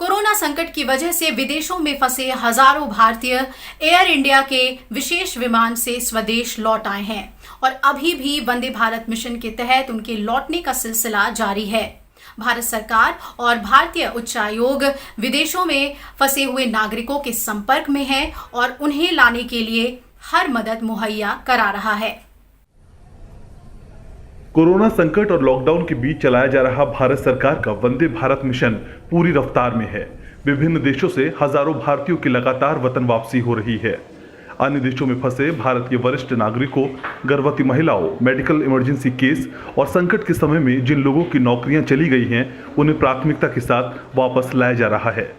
Corona संकट की वजह से विदेशों में फंसे हजारों भारतीय एयर इंडिया के विशेष विमान से स्वदेश लौट आए हैं और अभी भी वंदे भारत मिशन के तहत उनके लौटने का सिलसिला जारी है। भारत सरकार और भारतीय उच्चायोग विदेशों में फंसे हुए नागरिकों के संपर्क में है और उन्हें लाने के लिए हर मदद मुहैया करा रहा है। कोरोना संकट और लॉकडाउन के बीच चलाया जा रहा भारत सरकार का वंदे भारत मिशन पूरी रफ्तार में है। विभिन्न देशों से हजारों भारतीयों की लगातार वतन वापसी हो रही है। अन्य देशों में फंसे भारत के वरिष्ठ नागरिकों, गर्भवती महिलाओं, मेडिकल इमरजेंसी केस और संकट के समय में जिन लोगों की नौकरियां चली गई हैं, उन्हें प्राथमिकता के साथ वापस लाया जा रहा है।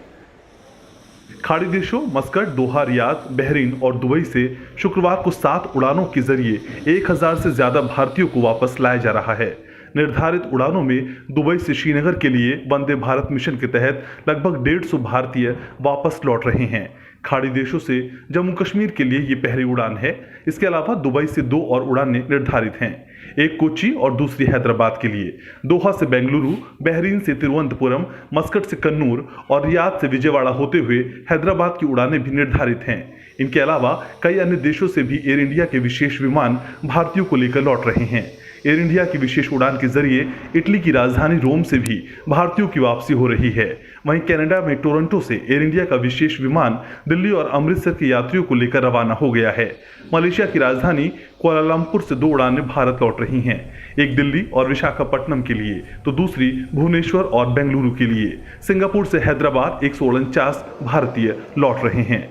खाड़ी देशों मस्कट, दोहा, रियाद, बहरीन और दुबई से शुक्रवार को 7 उड़ानों के जरिए 1000 से ज्यादा भारतीयों को वापस लाया जा रहा है। निर्धारित उड़ानों में दुबई से श्रीनगर के लिए वंदे भारत मिशन के तहत लगभग 150 भारतीय वापस लौट रहे हैं। खाड़ी देशों से जम्मू कश्मीर के लिए ये पहली उड़ान है। इसके अलावा दुबई से 2 और उड़ानें निर्धारित हैं, एक कोच्चि और दूसरी हैदराबाद के लिए। दोहा से बेंगलुरु, बहरीन से तिरुवनंतपुरम, मस्कट से कन्नूर और रियाद से विजयवाड़ा होते हुए हैदराबाद की उड़ानें भी निर्धारित हैं। इनके अलावा कई अन्य देशों से भी एयर इंडिया के विशेष विमान भारतीयों को लेकर लौट रहे हैं। एयर इंडिया की विशेष उड़ान के जरिए इटली की राजधानी रोम से भी भारतीयों की वापसी हो रही है। वहीं कनाडा में टोरंटो से एयर इंडिया का विशेष विमान दिल्ली और अमृतसर के यात्रियों को लेकर रवाना हो गया है। मलेशिया की राजधानी कुआलालंपुर से 2 उड़ानें भारत लौट रही हैं, एक दिल्ली और विशाखापट्टनम के लिए तो दूसरी भुवनेश्वर और बेंगलुरु के लिए। सिंगापुर से हैदराबाद 149 भारतीय लौट रहे हैं।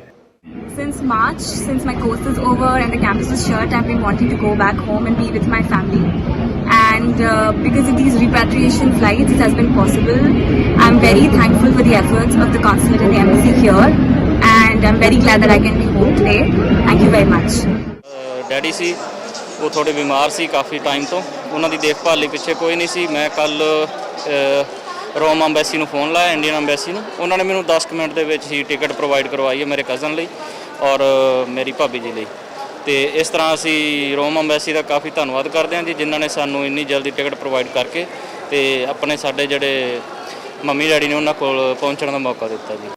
Since March, since my course is over and the campus is shut, I've been wanting to go back home and be with my family. And because of these repatriation flights, it has been possible. I'm very thankful for the efforts of the consulate and the embassy here. And I'm very glad that I can be home today. Thank you very much. Daddy ਸੀ ਉਹ ਥੋੜੇ ਬਿਮਾਰ ਸੀ ਕਾਫੀ time ਤੋਂ, ਉਹਨਾਂ ਦੀ ਦੇਖਭਾਲ ਲਈ ਪਿੱਛੇ ਕੋਈ ਨਹੀਂ ਸੀ। ਮੈਂ ਕੱਲ ਰੋਮ ਅੰਬੈਸੀ ਨੂੰ ਫੋਨ ਲਾਇਆ, ਇੰਡੀਅਨ ਅੰਬੈਸੀ ਨੂੰ। ਉਹਨਾਂ ਨੇ ਮੈਨੂੰ 10 ਮਿੰਟ ਦੇ ਵਿੱਚ ਹੀ ਟਿਕਟ ਪ੍ਰੋਵਾਈਡ ਕਰਵਾਈ ਹੈ ਮੇਰੇ ਕਜ਼ਨ ਲਈ ਔਰ ਮੇਰੀ ਭਾਬੀ ਜੀ ਲਈ। ਤੇ ਇਸ ਤਰ੍ਹਾਂ ਅਸੀਂ ਰੋਮ ਅੰਬੈਸੀ ਦਾ ਕਾਫੀ ਧੰਨਵਾਦ ਕਰਦੇ ਹਾਂ ਜੀ, ਜਿਨ੍ਹਾਂ ਨੇ ਸਾਨੂੰ ਇੰਨੀ ਜਲਦੀ ਟਿਕਟ ਪ੍ਰੋਵਾਈਡ ਕਰਕੇ ਤੇ ਆਪਣੇ ਸਾਡੇ ਜਿਹੜੇ ਮੰਮੀ ਡੈਡੀ ਨੇ ਉਹਨਾਂ ਕੋਲ ਪਹੁੰਚਣ ਦਾ ਮੌਕਾ ਦਿੱਤਾ जी।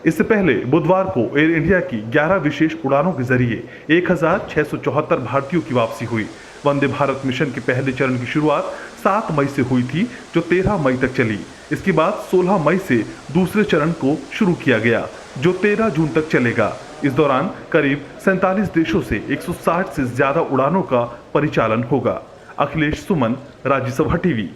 इससे पहले बुधवार को एयर इंडिया की 11 विशेष उड़ानों के जरिए 1674 भारतीयों की वापसी हुई। वंदे भारत मिशन के पहले चरण की शुरुआत 7 मई से हुई थी, जो 13 मई तक चली। इसके बाद 16 मई से दूसरे चरण को शुरू किया गया, जो 13 जून तक चलेगा। इस दौरान करीब 47 देशों से 160 से ज्यादा उड़ानों का परिचालन होगा। अखिलेश सुमन, राज्यसभा टीवी।